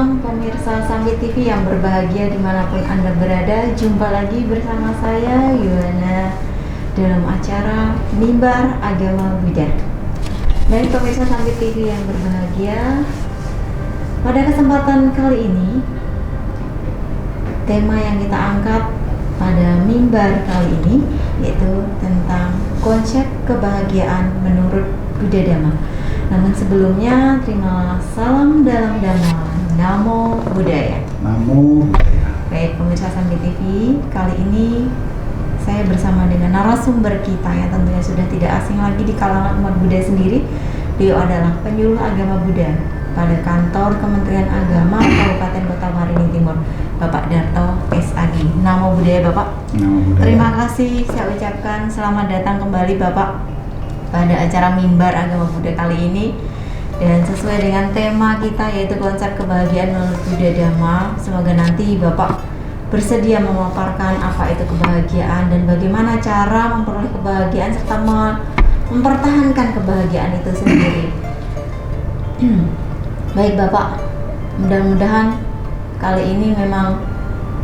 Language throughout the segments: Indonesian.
malam pemirsa Sambil TV yang berbahagia dimanapun Anda berada. Jumpa lagi bersama saya Yuwana dalam acara Mimbar Agama Buddha. Baik pemirsa Sambil TV yang berbahagia, pada kesempatan kali ini tema yang kita angkat pada mimbar kali ini yaitu tentang konsep kebahagiaan menurut Buddha Dhamma. Namun sebelumnya, terimalah salam dalam Dhamma. Namo Buddhaya. Namo Buddhaya. Baik pemirsa Sambil TV, kali ini saya bersama dengan narasumber kita yang tentunya sudah tidak asing lagi di kalangan umat Buddha sendiri. Beliau adalah penyuluh agama Buddha pada kantor Kementerian Agama Kabupaten Kota Waringin Timur, Bapak Darto SAG. Namo Buddhaya Bapak. Namo Buddhaya. Terima kasih saya ucapkan, selamat datang kembali Bapak pada acara Mimbar Agama Buddha kali ini. Dan sesuai dengan tema kita yaitu konsep kebahagiaan menurut Buddha Dhamma, semoga nanti Bapak bersedia memaparkan apa itu kebahagiaan dan bagaimana cara memperoleh kebahagiaan serta mempertahankan kebahagiaan itu sendiri. Baik Bapak, mudah-mudahan kali ini memang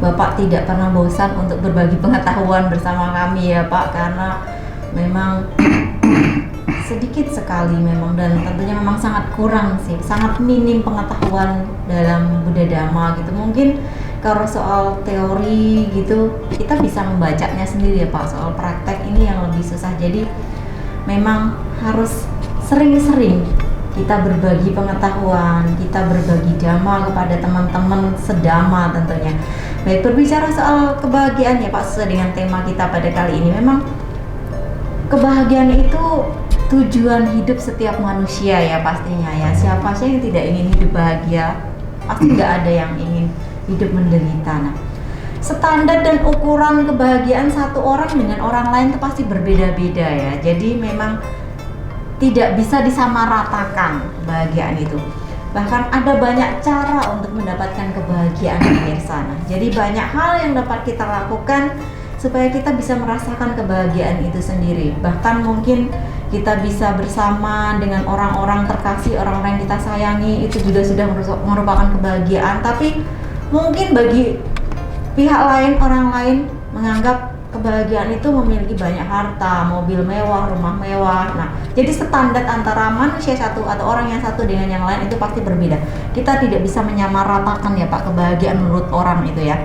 Bapak tidak pernah bosan untuk berbagi pengetahuan bersama kami ya Pak, karena memang sedikit sekali memang dan tentunya memang sangat kurang sih, sangat minim pengetahuan dalam Buddha Dhamma gitu. Mungkin kalau soal teori gitu kita bisa membacanya sendiri ya Pak, soal praktek ini yang lebih susah. Jadi memang harus sering-sering kita berbagi pengetahuan, kita berbagi Dhamma kepada teman-teman sedama tentunya. Baik, berbicara soal kebahagiaan ya Pak, sesuai dengan tema kita pada kali ini, memang kebahagiaan itu tujuan hidup setiap manusia ya pastinya ya. Siapa sih yang tidak ingin hidup bahagia? Pasti nggak ada yang ingin hidup menderita. Nah, standar dan ukuran kebahagiaan satu orang dengan orang lain itu pasti berbeda-beda ya. Jadi memang tidak bisa disamaratakan kebahagiaan itu. Bahkan ada banyak cara untuk mendapatkan kebahagiaan pemirsa. Nah, jadi banyak hal yang dapat kita lakukan supaya kita bisa merasakan kebahagiaan itu sendiri. Bahkan mungkin kita bisa bersama dengan orang-orang terkasih, orang-orang yang kita sayangi, itu juga sudah merupakan kebahagiaan. Tapi mungkin bagi pihak lain, orang lain menganggap kebahagiaan itu memiliki banyak harta, mobil mewah, rumah mewah. Nah, jadi standar antara manusia satu atau orang yang satu dengan yang lain itu pasti berbeda. Kita tidak bisa menyamaratakan ya Pak kebahagiaan menurut orang itu ya.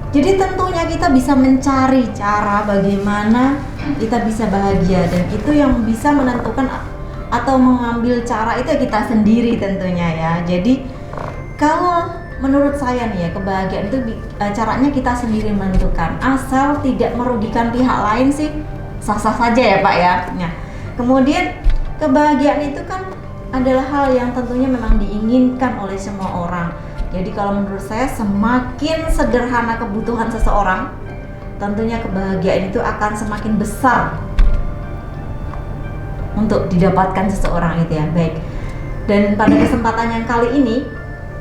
Jadi tentunya kita bisa mencari cara bagaimana kita bisa bahagia, dan itu yang bisa menentukan atau mengambil cara itu kita sendiri tentunya ya. Jadi kalau menurut saya nih ya, kebahagiaan itu caranya kita sendiri menentukan, asal tidak merugikan pihak lain sih sah-sah saja ya Pak ya. Nah, kemudian kebahagiaan itu kan adalah hal yang tentunya memang diinginkan oleh semua orang. Jadi kalau menurut saya semakin sederhana kebutuhan seseorang, tentunya kebahagiaan itu akan semakin besar untuk didapatkan seseorang itu ya. Baik. Dan pada kesempatan yang kali ini,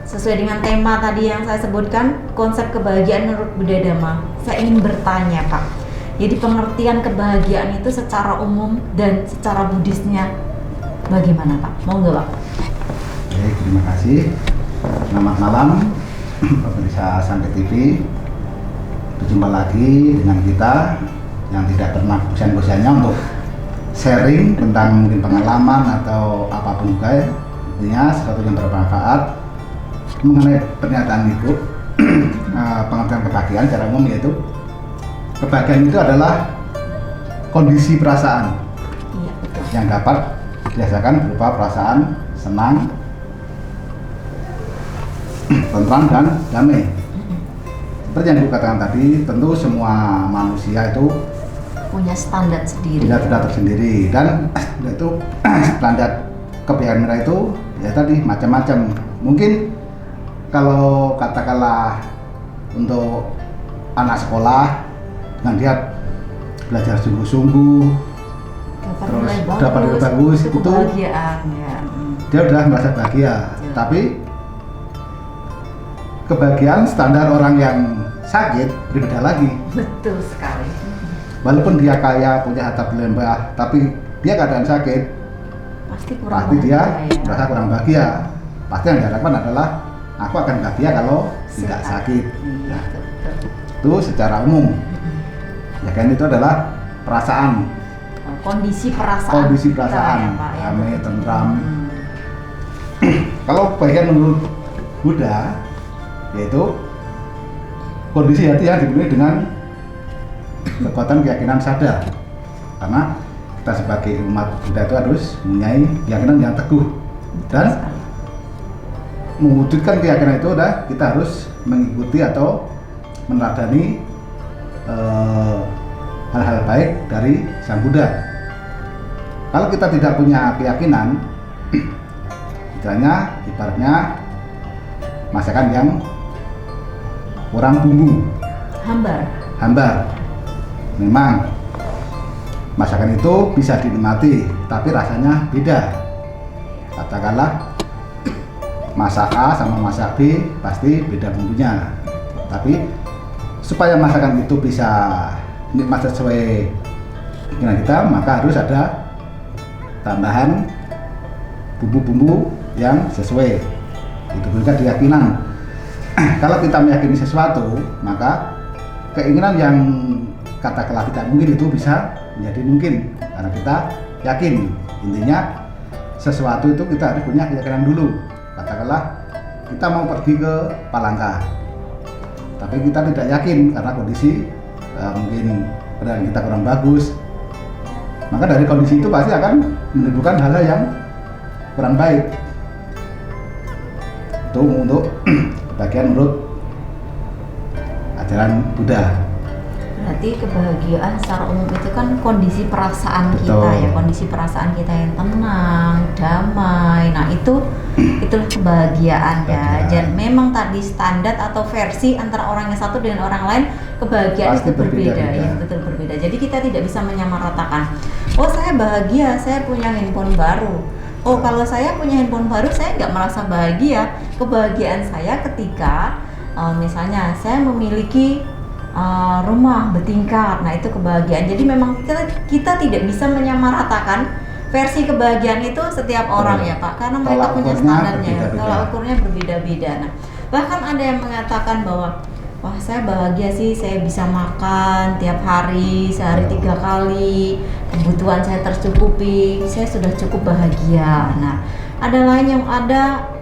sesuai dengan tema tadi yang saya sebutkan, konsep kebahagiaan menurut Buddha Dhamma, saya ingin bertanya Pak. Jadi pengertian kebahagiaan itu secara umum dan secara Buddhisnya bagaimana Pak? Mau nggak Pak? Baik, terima kasih. Selamat malam pemirsa Sambil TV. Berjumpa lagi dengan kita yang tidak pernah bosan-bosannya untuk sharing tentang mungkin pengalaman atau apapun juga ya. Intinya sesuatu yang bermanfaat mengenai pernyataan itu. Pengertian kebahagiaan secara umum yaitu kebahagiaan itu adalah kondisi perasaan yang dapat dirasakan berupa perasaan senang, tentram dan damai. Seperti yang dikatakan tadi, tentu semua manusia itu punya standar sendiri. Punya standar tersendiri, dan itu standar kebahagiaan mereka itu ya tadi macam-macam. Mungkin kalau katakanlah untuk anak sekolah, dengan dia belajar sungguh-sungguh, terus dapat nilai bagus, itu kebahagiaan ya. Dia udah merasa bahagia. Tapi kebahagiaan standar orang yang sakit berbeda lagi. Betul sekali. Walaupun dia kaya, punya harta berlimpah, tapi dia keadaan sakit, pasti kurang dia bahagia, merasa kurang bahagia. pasti yang diharapkan adalah aku akan bahagia kalau tidak sakit. Nah, itu secara umum. Kebahagiaan itu adalah perasaan, kondisi perasaan kondisi kita, perasaan, ya, Pak, ya. damai, tentram. Kalau kebahagiaan menurut Buddha yaitu kondisi hati yang dipenuhi dengan kekuatan keyakinan sadar. Karena kita sebagai umat Buddha itu harus mempunyai keyakinan yang teguh, dan mewujudkan keyakinan itu kita harus mengikuti atau meneladani hal-hal baik dari Sang Buddha. Kalau kita tidak punya keyakinan, istilahnya ibaratnya masakan yang kurang bumbu, hambar. Memang masakan itu bisa dinikmati, tapi rasanya beda. Katakanlah masak A sama masak B pasti beda bumbunya. Tapi supaya masakan itu bisa nikmat sesuai keinginan kita, maka harus ada tambahan bumbu-bumbu yang sesuai. Itu juga keyakinan. Kalau kita meyakini sesuatu, maka keinginan yang katakanlah tidak mungkin itu bisa menjadi mungkin karena kita yakin. Intinya sesuatu itu kita harus punya keyakinan dulu. Katakanlah kita mau pergi ke Palangka, tapi kita tidak yakin karena kondisi mungkin kendaraan kita kurang bagus, maka dari kondisi itu pasti akan menimbulkan hal-hal yang kurang baik. Itu untuk bagian menurut ajaran Buddha. Berarti kebahagiaan secara umum itu kan kondisi perasaan Betul. kita ya, kondisi perasaan kita yang tenang, damai. Nah itulah kebahagiaan ya. Dan memang tadi standar atau versi antara orang yang satu dengan orang lain kebahagiaan Pasti itu berbeda berbeda-beda. ya, betul berbeda. Jadi kita tidak bisa menyamaratakan. Oh saya bahagia, saya punya handphone baru. Oh kalau saya punya handphone baru saya nggak merasa bahagia. Kebahagiaan saya ketika misalnya saya memiliki rumah bertingkat, nah itu kebahagiaan. Jadi memang kita tidak bisa menyamaratakan versi kebahagiaan itu setiap orang ya Pak, karena mereka punya standarnya, tolak ukurnya berbeda-beda. Nah bahkan ada yang mengatakan bahwa wah saya bahagia sih, saya bisa makan tiap hari, sehari 3 kali, kebutuhan saya tercukupi, saya sudah cukup bahagia. Nah ada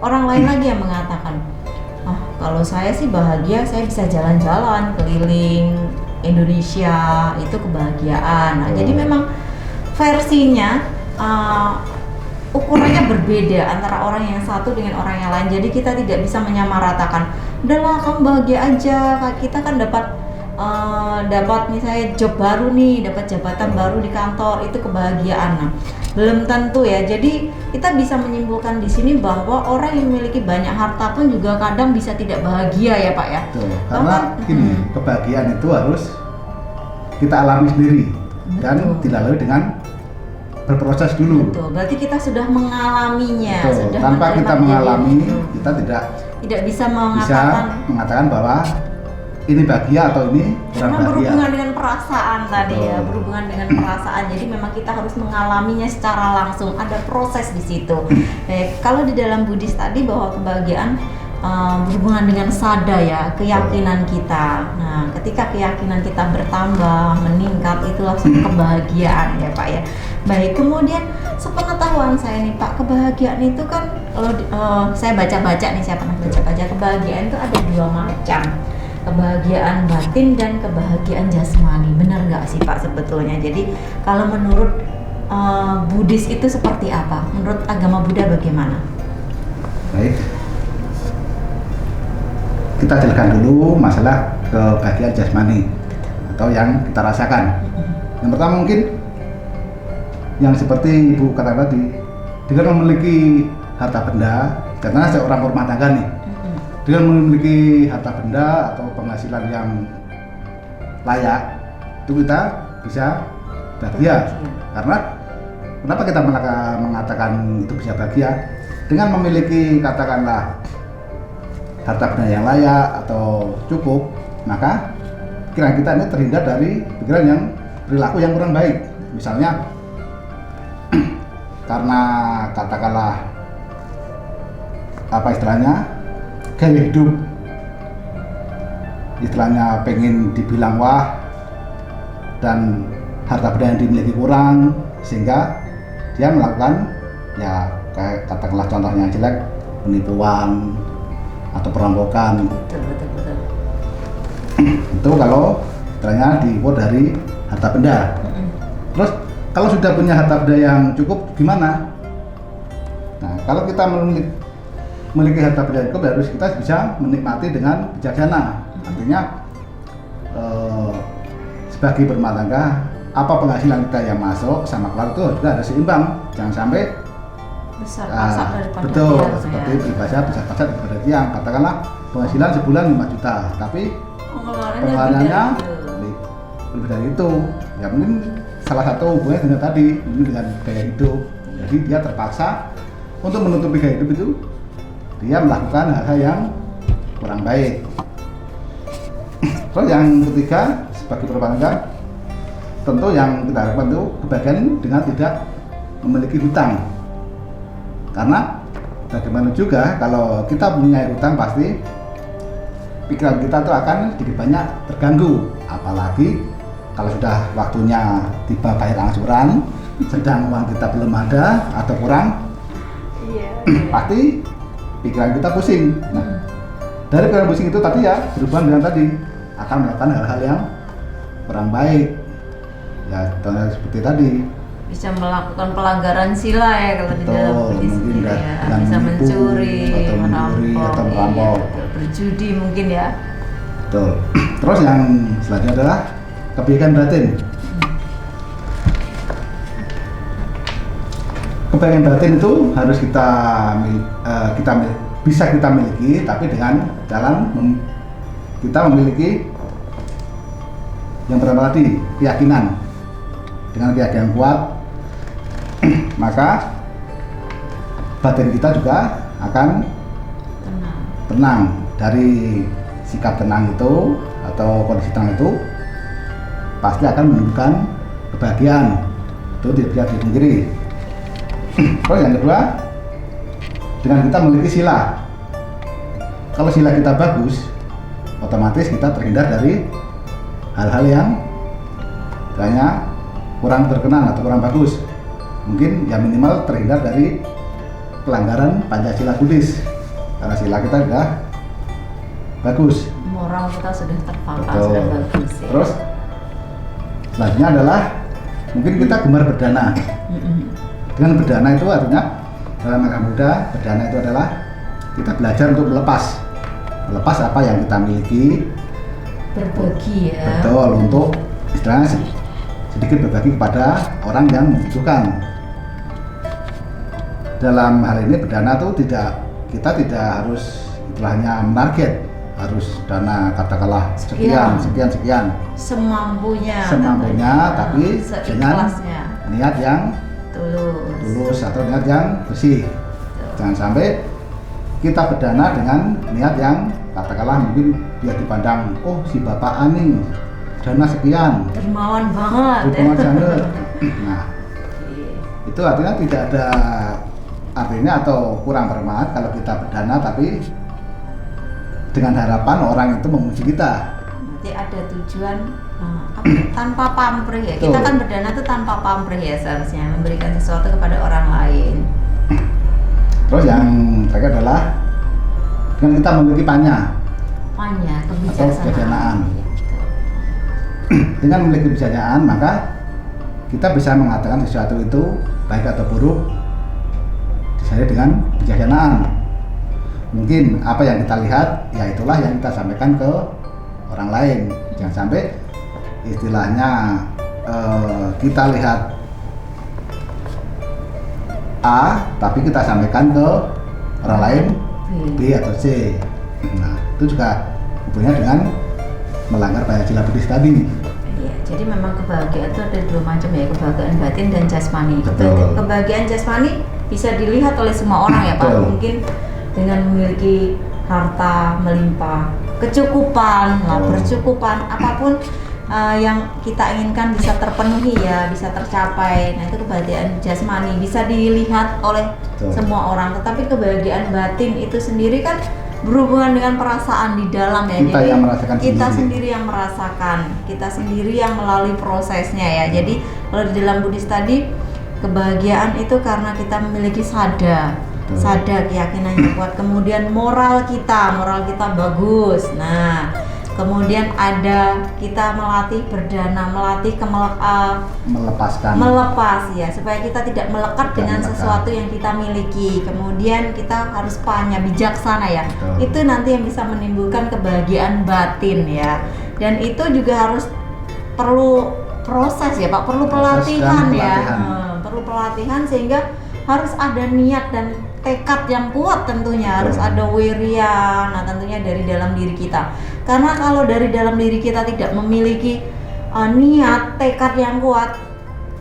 orang lain lagi yang mengatakan kalau saya sih bahagia, saya bisa jalan-jalan keliling Indonesia, itu kebahagiaan. Nah, jadi memang versinya ukurannya berbeda antara orang yang satu dengan orang yang lain. Jadi kita tidak bisa menyamaratakan. Udahlah kamu bahagia aja. Kita kan dapat misalnya job baru nih, dapat jabatan baru di kantor, itu kebahagiaan. Nah, belum tentu ya. Jadi kita bisa menyimpulkan di sini bahwa orang yang memiliki banyak harta pun juga kadang bisa tidak bahagia ya Pak ya. Betul. Karena gini, kebahagiaan itu harus kita alami sendiri. Dan dilalui dengan berproses dulu. Betul. Berarti kita sudah mengalaminya. Betul. Sudah Tanpa kita mengalami, kita tidak bisa mengatakan bahwa ini bahagia atau ini kurang bahagia. Berhubungan dengan perasaan tadi ya, berhubungan dengan perasaan. Jadi memang kita harus mengalaminya secara langsung. Ada proses di situ. Kalau di dalam Buddhis tadi bahwa kebahagiaan berhubungan dengan sada ya, keyakinan kita. Nah, ketika keyakinan kita bertambah, meningkat, itu langsung kebahagiaan ya Pak ya. Baik, kemudian sepengetahuan saya nih Pak, kebahagiaan itu kan kalau saya baca-baca nih, saya pernah baca-baca, kebahagiaan itu ada 2 macam. Kebahagiaan batin dan kebahagiaan jasmani. Benar nggak sih Pak sebetulnya? Jadi kalau menurut Buddhis itu seperti apa? Menurut agama Buddha bagaimana? Baik, kita jelaskan dulu masalah kebahagiaan jasmani atau yang kita rasakan. Yang pertama mungkin yang seperti Ibu katakan tadi, dengan memiliki harta benda, karena seorang rumah tangga nih, dengan memiliki harta benda atau penghasilan yang layak, itu kita bisa bahagia. Karena kenapa kita mengatakan itu bisa bahagia? Dengan memiliki katakanlah harta benda yang layak atau cukup, maka pikiran kita ini terhindar dari pikiran yang perilaku yang kurang baik. Misalnya karena katakanlah apa istilahnya, gaya hidup, istilahnya pengen dibilang wah, dan harta benda yang dimiliki kurang, sehingga dia melakukan ya kayak katakanlah contohnya jelek, penipuan atau perampokan. Betul. Itu kalau istilahnya diukur dari harta benda. Terus kalau sudah punya harta benda yang cukup gimana? Nah, kalau kita memiliki harta benda yang cukup, harus kita bisa menikmati dengan bijaksana. Artinya sebagai berumah tangga, apa penghasilan kita yang masuk sama keluar itu juga harus seimbang. Jangan sampai besar pasak daripada betul, tiang, seperti ya. besar pasak daripada tiang. Katakanlah penghasilan sebulan 5 juta, tapi pengeluarannya lebih dari itu. Ya mungkin salah satu hubungannya dengan tadi, ini dengan gaya hidup. Jadi dia terpaksa untuk menutupi gaya hidup itu, dia melakukan hal-hal yang kurang baik. Terus yang ketiga, sebagai berumah tangga, tentu yang kita harapkan itu kebahagiaan dengan tidak memiliki hutang. Karena bagaimana juga kalau kita punya hutang, pasti pikiran kita itu akan sedikit banyak terganggu. Apalagi kalau sudah waktunya tiba bayar angsuran, sedang uang kita belum ada atau kurang, pasti pikiran kita pusing. Nah, dari pikiran pusing itu tadi ya berhubungan dengan tadi akan melakukan hal-hal yang kurang baik. Ya, contohnya seperti tadi. Bisa melakukan pelanggaran sila ya kalau di dalam Betul, mungkin ya. Bisa mencuri, atau merampok, iya, berjudi mungkin ya. Betul. Terus yang selanjutnya adalah kebaikan batin. Kebaikan batin itu harus bisa kita miliki, tapi dengan jalan kita memiliki yang pertama tadi, keyakinan. Dengan keyakinan kuat, maka batin kita juga akan tenang. Dari sikap tenang itu atau kondisi tenang itu pasti akan menunjukkan kebahagiaan. Itu tidak bisa dipungkiri. Terus yang kedua, dengan kita memiliki sila. Kalau sila kita bagus, otomatis kita terhindar dari hal-hal yang banyak kurang berkenan atau kurang bagus. Mungkin ya minimal terhindar dari pelanggaran Pancasila Buddhis, karena sila kita sudah bagus, moral kita sudah terpapar, betul, sudah bagus ya. Terus selanjutnya adalah mungkin kita gemar berdana. Dengan berdana itu artinya dalam agama Buddha, berdana itu adalah kita belajar untuk melepas apa yang kita miliki, berbagi ya. betul, untuk istilahnya sedikit berbagi kepada orang yang membutuhkan. Dalam hal ini berdana tuh kita tidak harus istilahnya menarget, harus dana katakanlah sekian. Semampunya, tapi dengan niat yang tulus atau niat yang bersih. Jangan sampai kita berdana dengan niat yang katakanlah mungkin biar dipandang, oh si bapak ani dana sekian, dermawan banget. Nah, itu artinya tidak ada artinya atau kurang bermanfaat kalau kita berdana tapi dengan harapan orang itu memuji kita. Nanti ada tujuan tanpa pamrih ya. Betul. Kita kan berdana itu tanpa pamrih ya, seharusnya memberikan sesuatu kepada orang lain. Terus yang terakhir adalah dengan kita memiliki panya kebijaksanaan. Dengan memiliki kebijaksanaan, maka kita bisa mengatakan sesuatu itu baik atau buruk disadari dengan kebijaksanaan. Mungkin apa yang kita lihat, ya itulah yang kita sampaikan ke orang lain. Jangan sampai istilahnya kita lihat A, tapi kita sampaikan ke orang lain B atau C. Nah, itu juga hubungannya dengan melanggar Pancasila Buddhis tadi. Iya, jadi memang kebahagiaan itu ada dua macam ya, kebahagiaan batin dan jasmani. Betul. Kebahagiaan jasmani bisa dilihat oleh semua orang ya Pak. Betul. Mungkin dengan memiliki harta melimpah, kecukupan, bercukupan, apapun yang kita inginkan bisa terpenuhi ya, bisa tercapai. Nah itu kebahagiaan jasmani bisa dilihat oleh Betul. semua orang. Tetapi kebahagiaan batin itu sendiri kan berhubungan dengan perasaan di dalam ya. Kita Jadi yang merasakan kita sendiri. sendiri yang merasakan, kita sendiri yang melalui prosesnya ya. Jadi kalau di dalam Buddhis tadi kebahagiaan itu karena kita memiliki sada, Betul. sada keyakinannya kuat. Kemudian moral kita bagus. Nah, kemudian ada kita melatih berdana, melatih melepas ya, supaya kita tidak melekat Tidak dengan melekat. sesuatu yang kita miliki. Kemudian kita harus bijaksana ya. Betul. Itu nanti yang bisa menimbulkan kebahagiaan batin ya. Dan itu juga harus perlu proses ya Pak, perlu Proses pelatihan dan ya. pelatihan. Perlu pelatihan sehingga harus ada niat dan tekad yang kuat tentunya. Betul. Harus ada wiriya, nah tentunya dari dalam diri kita. Karena kalau dari dalam diri kita tidak memiliki niat, tekad yang kuat,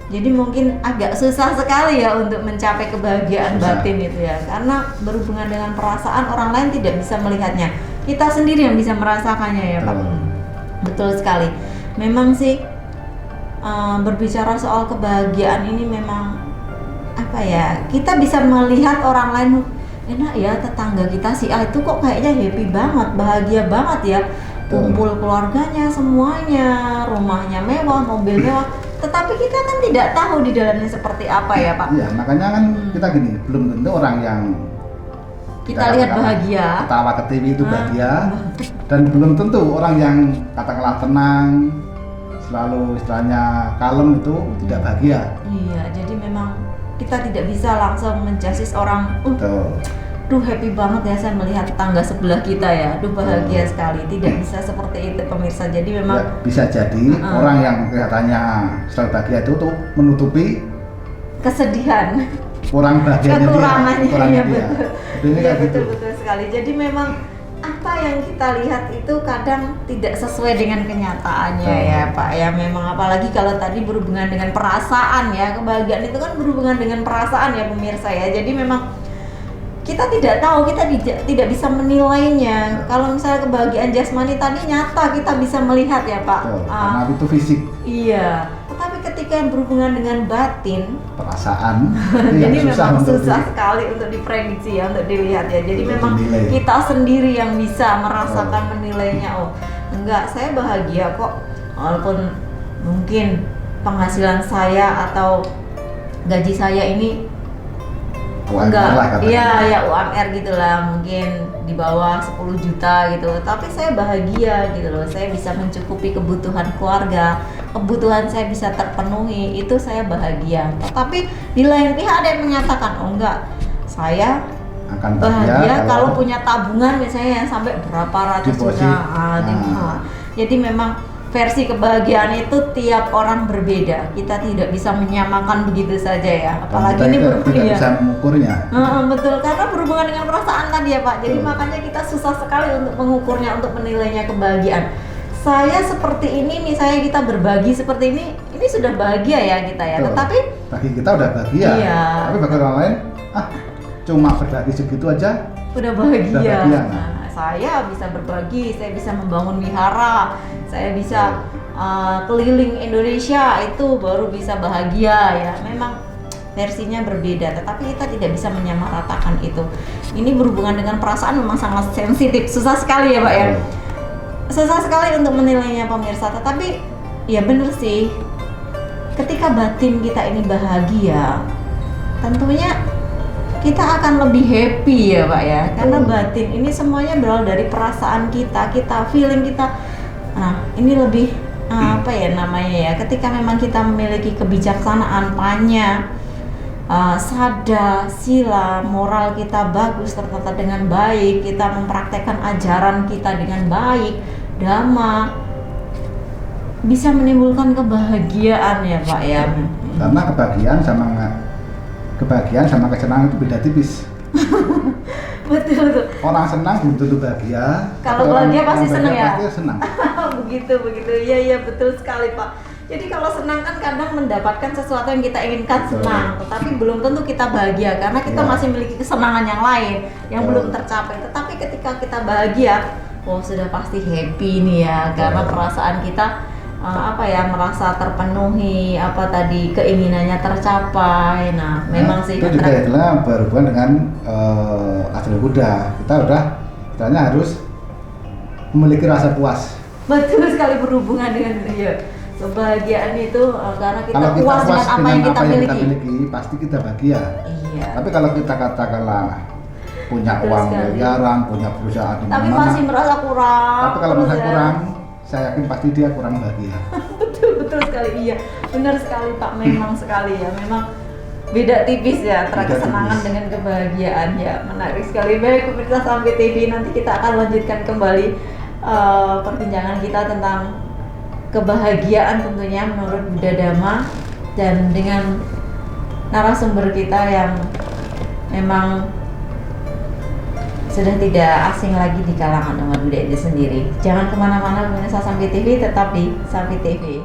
jadi mungkin agak susah sekali ya untuk mencapai kebahagiaan Susah. batin itu ya. Karena berhubungan dengan perasaan, orang lain tidak bisa melihatnya. Kita sendiri yang bisa merasakannya ya Pak. Betul. Betul sekali. Memang sih berbicara soal kebahagiaan ini memang apa ya, kita bisa melihat orang lain, enak ya tetangga kita si A itu kok kayaknya happy banget, bahagia banget ya, kumpul keluarganya semuanya, rumahnya mewah, mobil mewah, tetapi kita kan tidak tahu di dalamnya seperti apa ya Pak. Iya, makanya kan kita gini, belum tentu orang yang Kita lihat katakan bahagia, ketawa ke TV itu bahagia, dan belum tentu orang yang katakanlah tenang, selalu istilahnya kalem itu tidak bahagia. iya, jadi memang kita tidak bisa langsung menjudge orang, Betul. duh happy banget ya saya melihat tetangga sebelah kita ya, duh bahagia sekali. Tidak bisa seperti itu pemirsa. Jadi memang Ya, bisa jadi orang yang kelihatannya selalu bahagia itu tuh menutupi kesedihan, kurang bahagianya kekurangannya, kurangnya ya dia. betul. Sebetulnya Iya kayak gitu. betul sekali. Jadi memang apa yang kita lihat itu kadang tidak sesuai dengan kenyataannya Betul. ya Pak. Ya memang apalagi kalau tadi berhubungan dengan perasaan ya, kebahagiaan itu kan berhubungan dengan perasaan ya pemirsa ya. Jadi memang kita tidak tahu, kita tidak bisa menilainya. Kalau misalnya kebahagiaan jasmani tadi nyata kita bisa melihat ya Pak. Betul, karena itu fisik, Iya. Tetapi ketika yang berhubungan dengan batin, perasaan itu yang jadi susah memang untuk susah sekali untuk diprediksi ya, untuk dilihat ya. Jadi Untuk memang dinilai. kita sendiri yang bisa merasakan menilainya. Oh, enggak, saya bahagia kok. Walaupun mungkin penghasilan saya atau gaji saya ini UMR enggak, lah katanya. iya ya UMR gitulah, mungkin di bawah 10 juta gitu. Tapi saya bahagia gitu loh. Saya bisa mencukupi kebutuhan keluarga, kebutuhan saya bisa terpenuhi, itu saya bahagia. Tetapi di lain pihak ada yang menyatakan, oh enggak, saya akan bahagia kalau punya tabungan misalnya yang sampai berapa ratus deposit. juta. Jadi memang versi kebahagiaan itu tiap orang berbeda. Kita tidak bisa menyamakan begitu saja ya. Dan Apalagi kita ini itu tidak iya. bisa mengukurnya. Betul, karena berhubungan dengan perasaan tadi ya Pak. Jadi Betul. makanya kita susah sekali untuk mengukurnya, untuk menilainya kebahagiaan. Saya seperti ini, misalnya kita berbagi seperti ini sudah bahagia ya kita ya. Betul. Tetapi Bagi kita udah bahagia, Iya. tapi bagi orang lain, cuma berbagi segitu aja. udah bahagia. Udah bahagia, Nah, saya bisa berbagi, saya bisa membangun wihara, saya bisa keliling Indonesia, itu baru bisa bahagia ya. Memang versinya berbeda, tetapi kita tidak bisa menyamaratakan itu. Ini berhubungan dengan perasaan memang sangat sensitif, susah sekali ya Pak ya. Susah sekali untuk menilainya pemirsa, tetapi ya bener sih, ketika batin kita ini bahagia, tentunya kita akan lebih happy ya Pak ya, karena batin ini semuanya berawal dari perasaan kita, feeling kita. Nah ini lebih apa ya namanya ya, ketika memang kita memiliki kebijaksanaan, panya, sada, sila, moral kita bagus, tertata dengan baik, kita mempraktekkan ajaran kita dengan baik, dhamma, bisa menimbulkan kebahagiaan ya Pak ya. Karena kebahagiaan sama kesenangan itu beda tipis. Betul. Orang senang belum tentu bahagia. Kalau tapi orang bahagia pasti senang ya? Pasti senang. begitu. Iya betul sekali Pak. Jadi kalau senang kan kadang mendapatkan sesuatu yang kita inginkan senang, tetapi belum tentu kita bahagia karena kita masih memiliki kesenangan yang lain yang belum tercapai. Tetapi ketika kita bahagia, sudah pasti happy nih ya, karena perasaan kita merasa terpenuhi, apa tadi keinginannya tercapai. Nah, memang sih itu juga adalah berhubungan dengan asal kuda. Kita udah istilahnya harus memiliki rasa puas. Betul sekali, berhubungan dengan kebahagiaan itu karena kita Kalau kita puas dengan apa yang kita miliki. Pasti kita bahagia. Iya. Tapi kalau kita katakanlah punya Betul uang sekali. miliaran, punya perusahaan di Tapi mana-mana, masih merasa kurang. tapi kalau terus merasa ya. kurang, saya yakin pasti dia kurang bahagia. Betul sekali, iya, benar sekali Pak, memang sekali ya, memang beda tipis ya antara Beda kesenangan tipis. dengan kebahagiaan ya. Menarik sekali. Baik pemirsa Sampai TV, nanti kita akan lanjutkan kembali perbincangan kita tentang kebahagiaan tentunya menurut Buddha Dhamma, dan dengan narasumber kita yang memang sudah tidak asing lagi di kalangan umat Buddha itu sendiri. Jangan kemana-mana pemirsa Sampai TV, tetap di Sampai TV.